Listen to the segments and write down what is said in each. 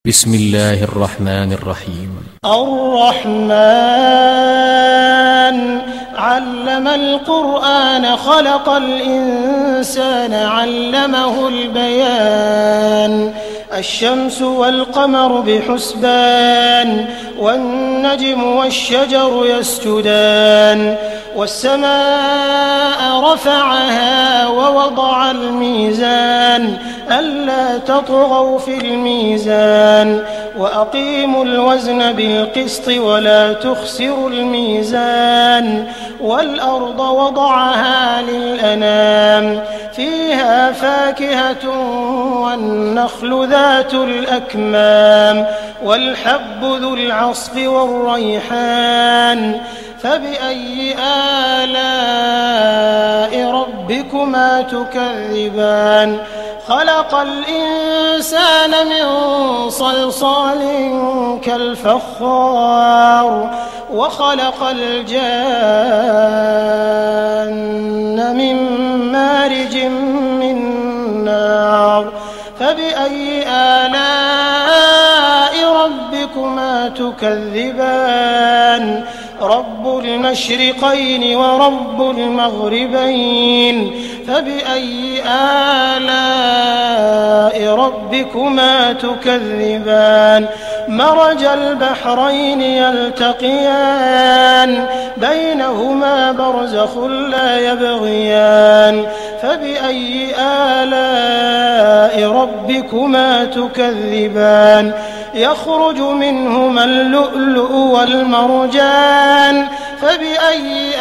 بسم الله الرحمن الرحيم. الرحمن علم القرآن خلق الإنسان علمه البيان. الشمس والقمر بحسبان والنجم والشجر يسجدان والسماء رفعها ووضع الميزان ألا تطغوا في الميزان وأقيموا الوزن بالقسط ولا تخسروا الميزان والأرض وضعها للأنام فيها فاكهة والنخل ذات الأكمام والحب ذو العصف والريحان فبأي آلاء ربكما تكذبان. خلق الإنسان من صلصال كالفخار وخلق الجان من مارج من نار فبأي آلاء ربكما تكذبان. رب المشرقين ورب المغربين فبأي آلاء ربكما تكذبان. مرج البحرين يلتقيان بينهما برزخ لا يبغيان فبأي آلاء ربكما تكذبان. يخرج منهما اللؤلؤ والمرجان فبأي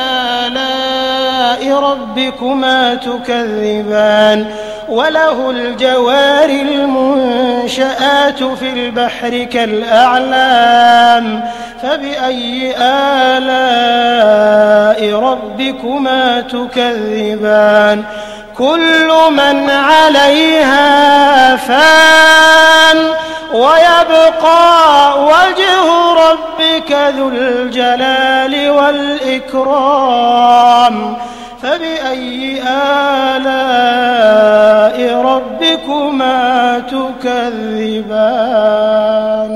آلاء ربكما تكذبان. وله الجوار المنشآت في البحر كالأعلام فبأي آلاء ربكما تكذبان. كل من عليها فان ويبقى وجه ربك ذو الجلال والإكرام فبأي آلاء ربكما تكذبان.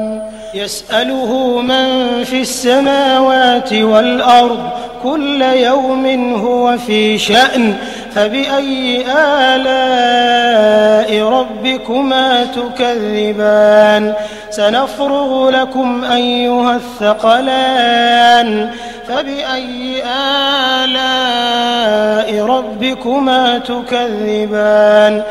يسأله من في السماوات والأرض كل يوم هو في شأن فبأي آلاء ربكما تكذبان. سنفرغ لكم أيها الثقلان فبأي آلاء ربكما تكذبان.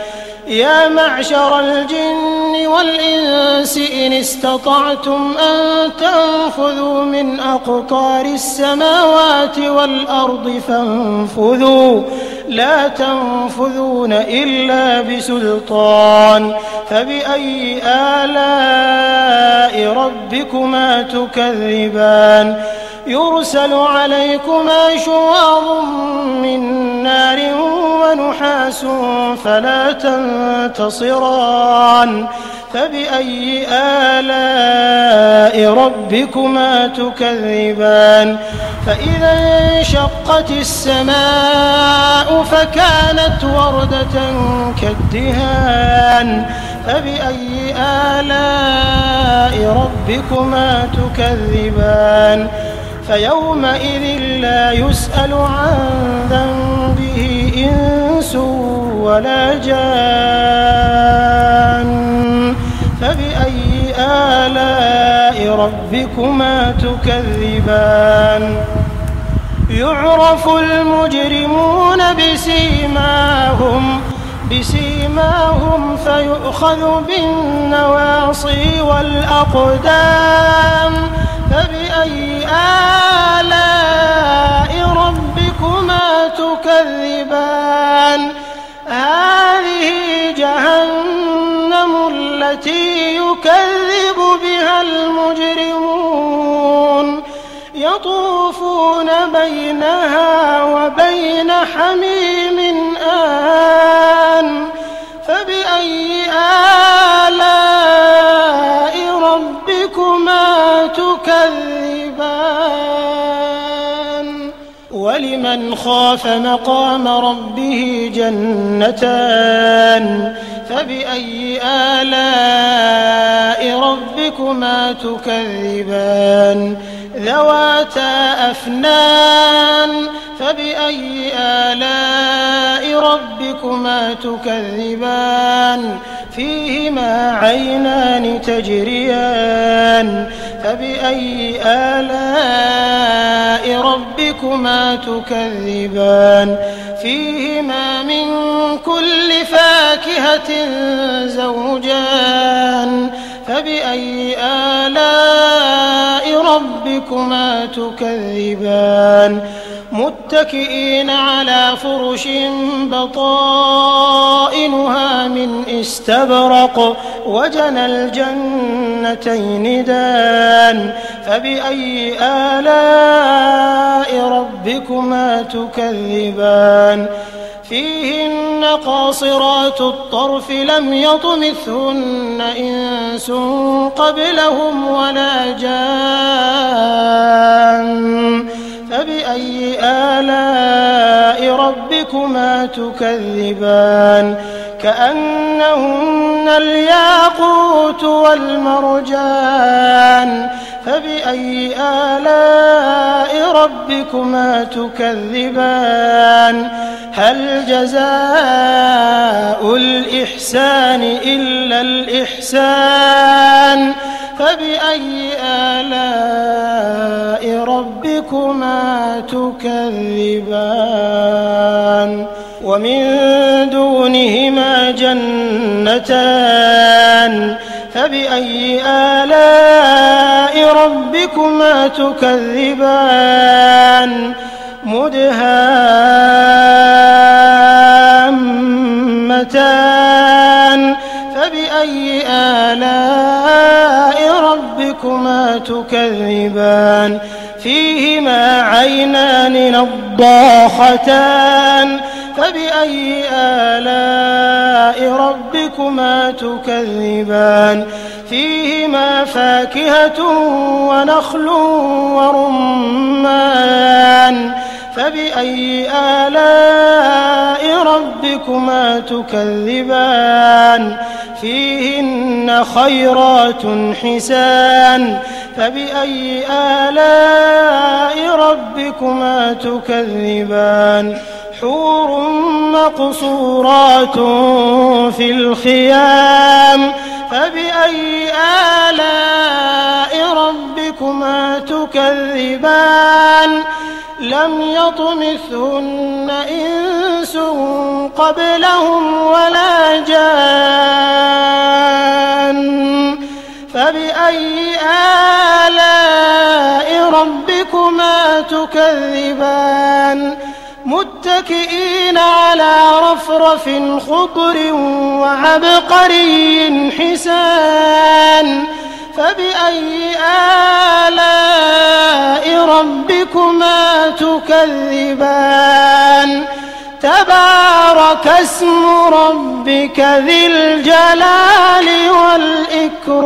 يا معشر الجن والإنس إن استطعتم أن تنفذوا من أقطار السماوات والأرض فانفذوا لا تنفذون إلا بسلطان فبأي آلاء ربكما تكذبان. يرسل عليكما شواظ من نار ونحاس فلا تنتصران فبأي آلاء ربكما تكذبان. فإذا انشقت السماء فكانت وردة كالدهان فبأي آلاء ربكما تكذبان. فيومئذ لا يسأل عن ذنبه إنس ولا جان فبأي آلاء ربكما تكذبان. يعرف المجرمون بسيماهم فيؤخذ بالنواصي والأقدام فبأي آلاء ربكما تكذبان. هذه جهنم التي يكذب بها المجرمون يطوفون بينها وبين حميم آن فبأي آلاء ربكما تكذبان. ولمن خاف مقام ربه جنتان فبأي آلاء ربكما ربكما تكذبان ذواتا أفنان فبأي آلاء ربكما تكذبان فيهما عينان تجريان فبأي آلاء ربكما تكذبان فيهما من كل فاكهة زوجان فبأي آلاء ربكما تكذبان متكئين على فرش بطائنها من استبرق وجنى الجنتين دان فبأي آلاء ربكما تكذبان فيهن قاصرات الطرف لم يطمثهن إنس قبلهم ولا جان فبأي آلاء ربكما تكذبان كأنهن الياقوت والمرجان فبأي آلاء ربكما تكذبان هل جزاء الإحسان إلا الإحسان فبأي آلاء ربكما تكذبان ومن دونهما جنتان فبأي آلاء ربكما تكذبان مدهامتان فبأي آلاء ربكما تكذبان فيهما عينان نضاختان فبأي آلاء ربكما تكذبان فيهما فاكهة ونخل ورمان فبأي آلاء ربكما تكذبان فيهن خيرات حسان فبأي آلاء ربكما تكذبان حور مقصورات في الخيام فبأي آلاء ربكما تكذبان لم يطمثهن إنس قبلهم ولا جان فبأي آلاء ربكما تكذبان متكئين على رفرف خضر وعبقري حسان فبأي آلاء ربكما تكذبان تبارك اسم ربك ذي الجلال والإكرام